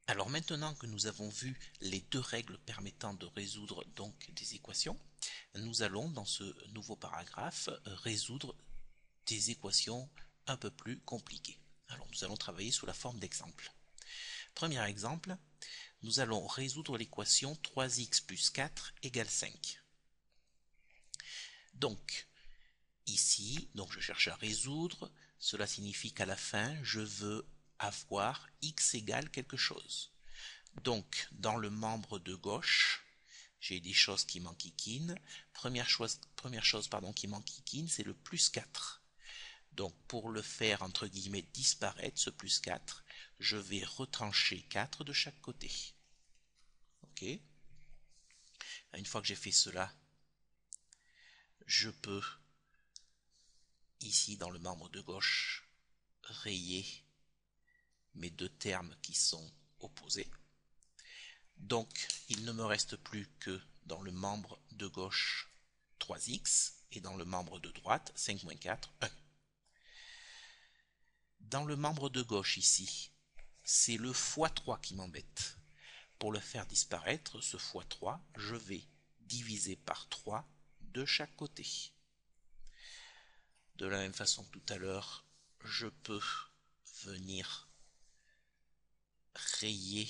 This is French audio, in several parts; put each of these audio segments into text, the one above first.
Alors maintenant que nous avons vu les deux règles permettant de résoudre donc des équations, nous allons dans ce nouveau paragraphe résoudre des équations un peu plus compliquées. Alors nous allons travailler sous la forme d'exemples. Premier exemple, nous allons résoudre l'équation 3x plus 4 égale 5. Donc, ici, je cherche à résoudre, cela signifie qu'à la fin, je veux avoir x égale quelque chose. Donc, dans le membre de gauche, j'ai des choses qui m'enquiquinent. Première chose qui m'enquiquine, c'est le plus 4. Donc, pour le faire, entre guillemets, disparaître, ce plus 4, je vais retrancher 4 de chaque côté. Ok. Une fois que j'ai fait cela, je peux, ici, dans le membre de gauche, rayer mes deux termes qui sont opposés. Donc, il ne me reste plus que dans le membre de gauche 3x et dans le membre de droite 5 moins 4, 1. Dans le membre de gauche ici, c'est le x3 qui m'embête. Pour le faire disparaître, ce x3, je vais diviser par 3 de chaque côté. De la même façon que tout à l'heure, je peux venir rayer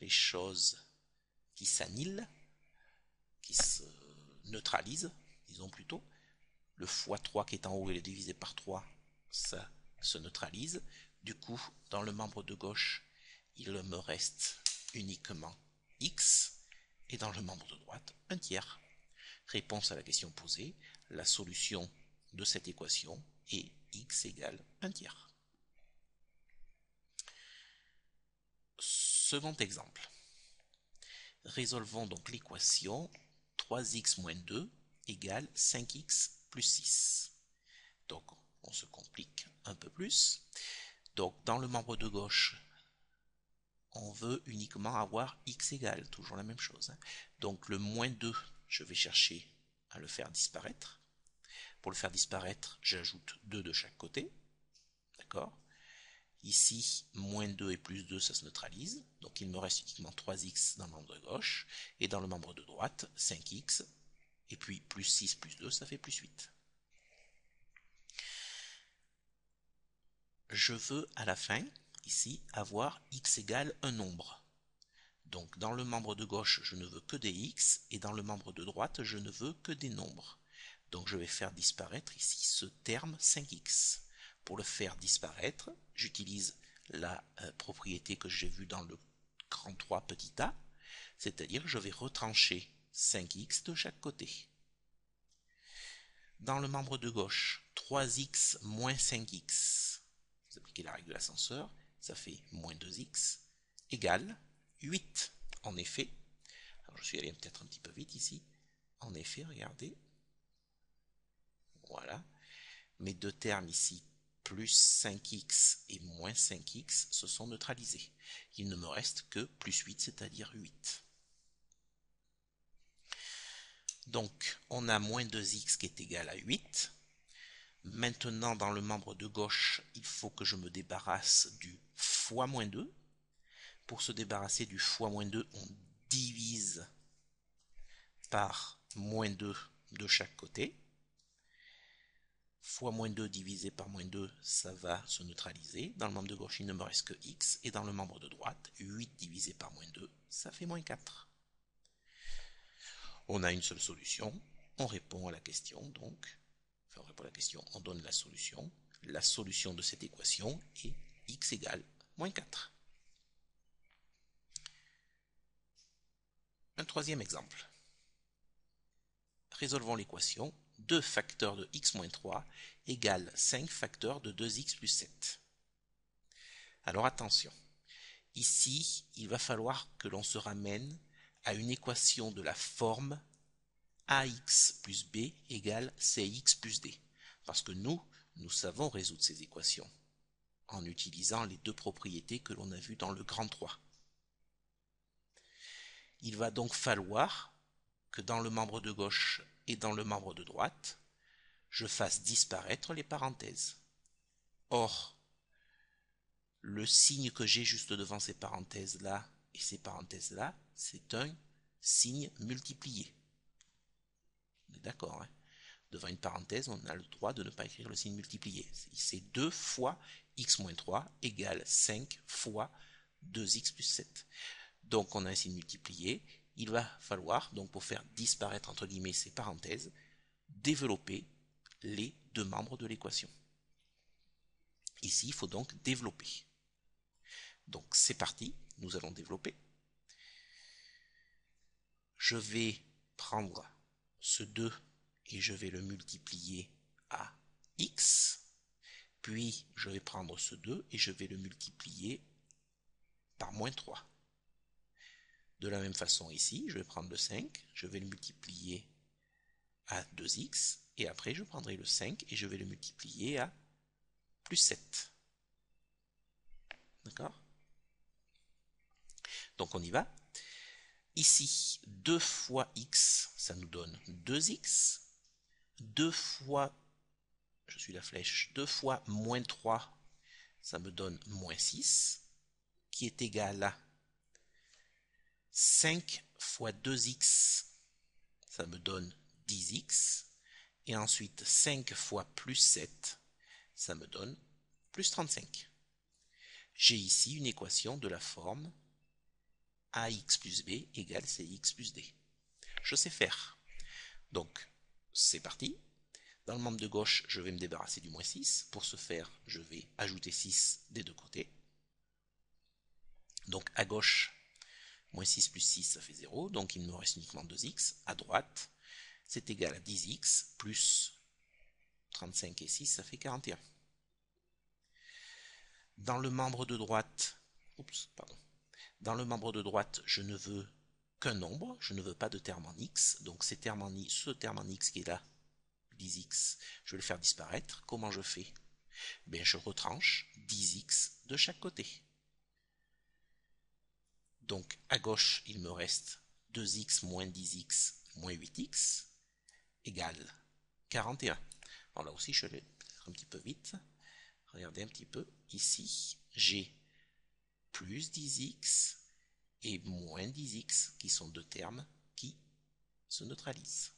les choses qui s'annihilent, qui se neutralisent, disons plutôt. Le x3 qui est en haut, il est divisé par 3, ça se neutralise. Du coup, dans le membre de gauche, il me reste uniquement x, et dans le membre de droite, un tiers. Réponse à la question posée, la solution de cette équation est x égale un tiers. Second exemple. Résolvons donc l'équation 3x moins 2 égale 5x plus 6. Donc, on se complique un peu plus. Donc, dans le membre de gauche, on veut uniquement avoir x égale, toujours la même chose. Donc, le moins 2, je vais chercher à le faire disparaître. Pour le faire disparaître, j'ajoute 2 de chaque côté. D'accord? Ici, moins 2 et plus 2, ça se neutralise. Donc, il me reste uniquement 3x dans le membre de gauche. Et dans le membre de droite, 5x. Et puis, plus 6 plus 2, ça fait plus 8. Je veux, à la fin, ici, avoir x égale un nombre. Donc, dans le membre de gauche, je ne veux que des x. Et dans le membre de droite, je ne veux que des nombres. Donc, je vais faire disparaître ici ce terme 5x. Pour le faire disparaître, j'utilise la propriété que j'ai vue dans le grand 3 petit a, c'est-à-dire je vais retrancher 5x de chaque côté. Dans le membre de gauche, 3x moins 5x, vous appliquez la règle de l'ascenseur, ça fait moins 2x, égale 8. En effet, alors je suis allé peut-être un petit peu vite ici, en effet, regardez, voilà, mes deux termes ici, plus 5x et moins 5x, se sont neutralisés. Il ne me reste que plus 8, c'est-à-dire 8. Donc, on a moins 2x qui est égal à 8. Maintenant, dans le membre de gauche, il faut que je me débarrasse du fois moins 2. Pour se débarrasser du fois moins 2, on divise par moins 2 de chaque côté. Fois moins 2 divisé par moins 2, ça va se neutraliser. Dans le membre de gauche, il ne me reste que x. Et dans le membre de droite, 8 divisé par moins 2, ça fait moins 4. On a une seule solution. On répond à la question, donc. Enfin, on répond à la question, on donne la solution. La solution de cette équation est x égale moins 4. Un troisième exemple. Résolvons l'équation 2 facteurs de x moins 3 égale 5 facteurs de 2x plus 7. Alors attention, ici, il va falloir que l'on se ramène à une équation de la forme ax plus b égale cx plus d. Parce que nous savons résoudre ces équations en utilisant les deux propriétés que l'on a vues dans le grand 3. Il va donc falloir que dans le membre de gauche et dans le membre de droite, je fasse disparaître les parenthèses. Or, le signe que j'ai juste devant ces parenthèses-là et ces parenthèses-là, c'est un signe multiplié. On est d'accord, hein? Devant une parenthèse, on a le droit de ne pas écrire le signe multiplié. C'est 2 fois x moins 3 égale 5 fois 2x plus 7. Donc on a un signe multiplié. Il va falloir, donc pour faire disparaître entre guillemets ces parenthèses, développer les deux membres de l'équation. Ici, il faut donc développer. Donc c'est parti, nous allons développer. Je vais prendre ce 2 et je vais le multiplier à x, puis je vais prendre ce 2 et je vais le multiplier par moins 3. De la même façon ici, je vais prendre le 5, je vais le multiplier à 2x, et après je prendrai le 5 et je vais le multiplier à plus 7. D'accord? Donc on y va. Ici, 2 fois x, ça nous donne 2x. 2 fois, je suis la flèche, 2 fois moins 3, ça me donne moins 6, qui est égal à 5 fois 2x, ça me donne 10x. Et ensuite, 5 fois plus 7, ça me donne plus 35. J'ai ici une équation de la forme ax plus b égale cx plus d. Je sais faire. Donc, c'est parti. Dans le membre de gauche, je vais me débarrasser du moins 6. Pour ce faire, je vais ajouter 6 des deux côtés. Donc, à gauche, moins 6 plus 6, ça fait 0. Donc, il me reste uniquement 2x. À droite, c'est égal à 10x plus 35 et 6, ça fait 41. Dans le membre de droite, dans le membre de droite, je ne veux qu'un nombre, je ne veux pas de terme en x, donc ce terme en x qui est là, 10x, je vais le faire disparaître. Comment je fais? Bien, je retranche 10x de chaque côté. Donc à gauche, il me reste 2x moins 10x moins 8x égale 41. Alors là aussi, je vais faire un petit peu vite. Regardez un petit peu. Ici, j'ai plus 10x et moins 10x qui sont deux termes qui se neutralisent.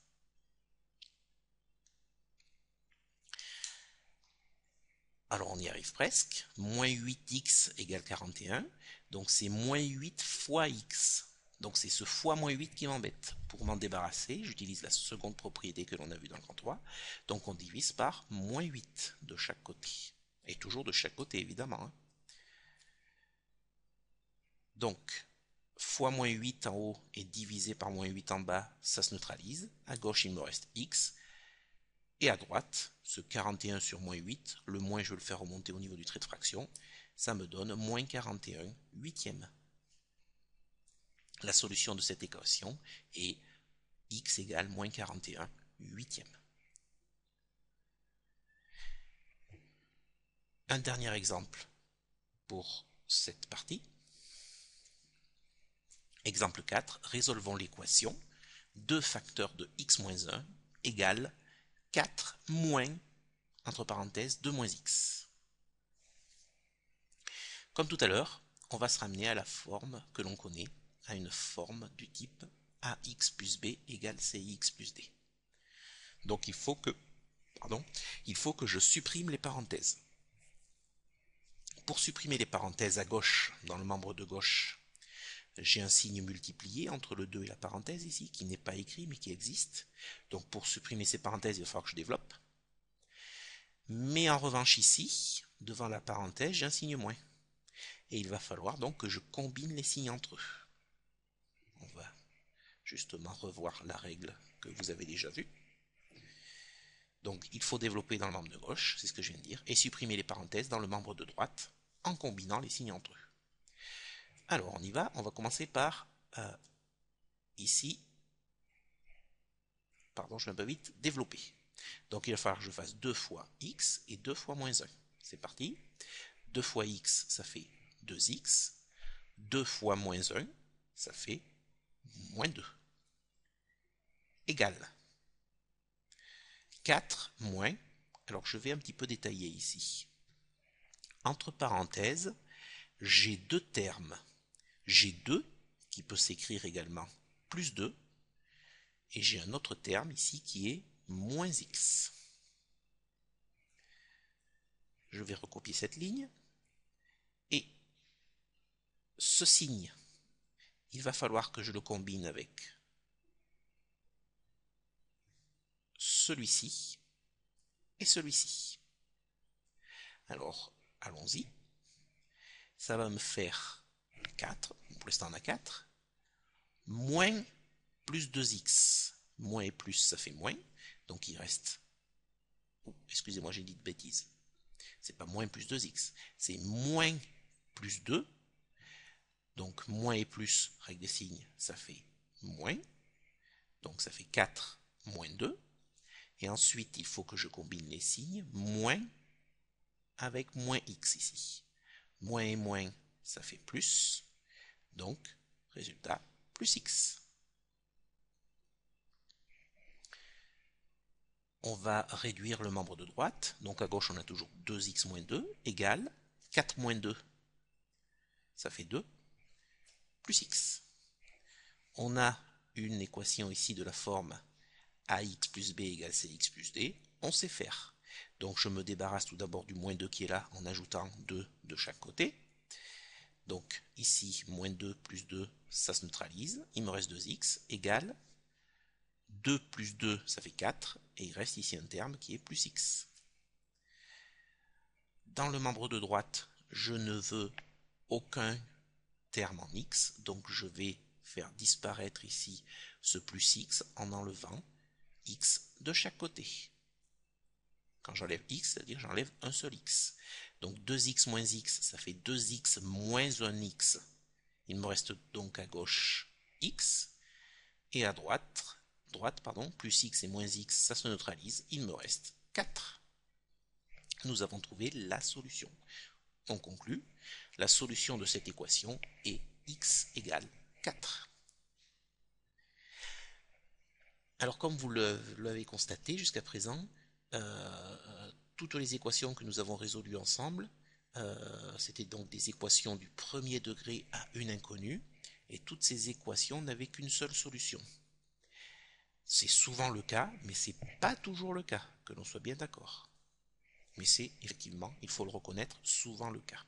Alors on y arrive presque. Moins 8x égale 41. Donc c'est moins 8 fois x. Donc c'est ce fois moins 8 qui m'embête. Pour m'en débarrasser, j'utilise la seconde propriété que l'on a vue dans le grand 3. Donc on divise par moins 8 de chaque côté. Et toujours de chaque côté, évidemment. Hein. Donc, fois moins 8 en haut et divisé par moins 8 en bas, ça se neutralise. À gauche, il me reste x. Et à droite, ce 41 sur moins 8, le moins, je vais le faire remonter au niveau du trait de fraction, ça me donne moins 41 huitièmes. La solution de cette équation est x égale moins 41 huitièmes. Un dernier exemple pour cette partie. Exemple 4, résolvons l'équation 2 facteurs de x moins 1 égale 4 moins, entre parenthèses, 2 moins x. Comme tout à l'heure, on va se ramener à la forme que l'on connaît, à une forme du type ax plus b égale cx plus d. Donc il faut que je supprime les parenthèses. Pour supprimer les parenthèses à gauche, dans le membre de gauche, j'ai un signe multiplié entre le 2 et la parenthèse ici, qui n'est pas écrit mais qui existe. Donc pour supprimer ces parenthèses, il va falloir que je développe. Mais en revanche ici, devant la parenthèse, j'ai un signe moins. Et il va falloir donc que je combine les signes entre eux. On va justement revoir la règle que vous avez déjà vue. Donc il faut développer dans le membre de gauche, c'est ce que je viens de dire, et supprimer les parenthèses dans le membre de droite en combinant les signes entre eux. Alors on y va, on va commencer par ici, pardon je vais un peu vite, développer. Donc il va falloir que je fasse 2 fois x et 2 fois moins 1. C'est parti. 2 fois x, ça fait 2x. 2 fois moins 1, ça fait moins 2. Égal. 4 moins, alors je vais un petit peu détailler ici. Entre parenthèses, j'ai deux termes. J'ai 2 qui peut s'écrire également plus 2, et j'ai un autre terme ici qui est moins x. Je vais recopier cette ligne, et ce signe, il va falloir que je le combine avec celui-ci et celui-ci. Alors, allons-y. Ça va me faire 4, pour l'instant on a 4, moins plus 2x. Moins et plus, ça fait moins, donc il reste... Oh, excusez-moi, j'ai dit de bêtises. C'est pas moins plus 2x, c'est moins plus 2. Donc moins et plus, règle des signes, ça fait moins. Donc ça fait 4 moins 2. Et ensuite, il faut que je combine les signes. Moins avec moins x ici. Moins et moins, ça fait plus. Donc, résultat, plus x. On va réduire le membre de droite. Donc à gauche, on a toujours 2x moins 2 égale 4 moins 2. Ça fait 2 plus x. On a une équation ici de la forme ax plus b égale cx plus d. On sait faire. Donc je me débarrasse tout d'abord du moins 2 qui est là en ajoutant 2 de chaque côté. Donc ici, moins 2 plus 2, ça se neutralise. Il me reste 2x égale 2 plus 2, ça fait 4. Et il reste ici un terme qui est plus x. Dans le membre de droite, je ne veux aucun terme en x. Donc je vais faire disparaître ici ce plus x en enlevant x de chaque côté. Quand j'enlève x, c'est-à-dire j'enlève un seul x. Donc 2x moins x, ça fait 2x moins 1x. Il me reste donc à gauche x, et à droite, plus x et moins x, ça se neutralise, il me reste 4. Nous avons trouvé la solution. On conclut, la solution de cette équation est x égale 4. Alors comme vous l'avez constaté jusqu'à présent, toutes les équations que nous avons résolues ensemble, c'était donc des équations du premier degré à une inconnue, et toutes ces équations n'avaient qu'une seule solution. C'est souvent le cas, mais c'est pas toujours le cas, que l'on soit bien d'accord. Mais c'est effectivement, il faut le reconnaître, souvent le cas.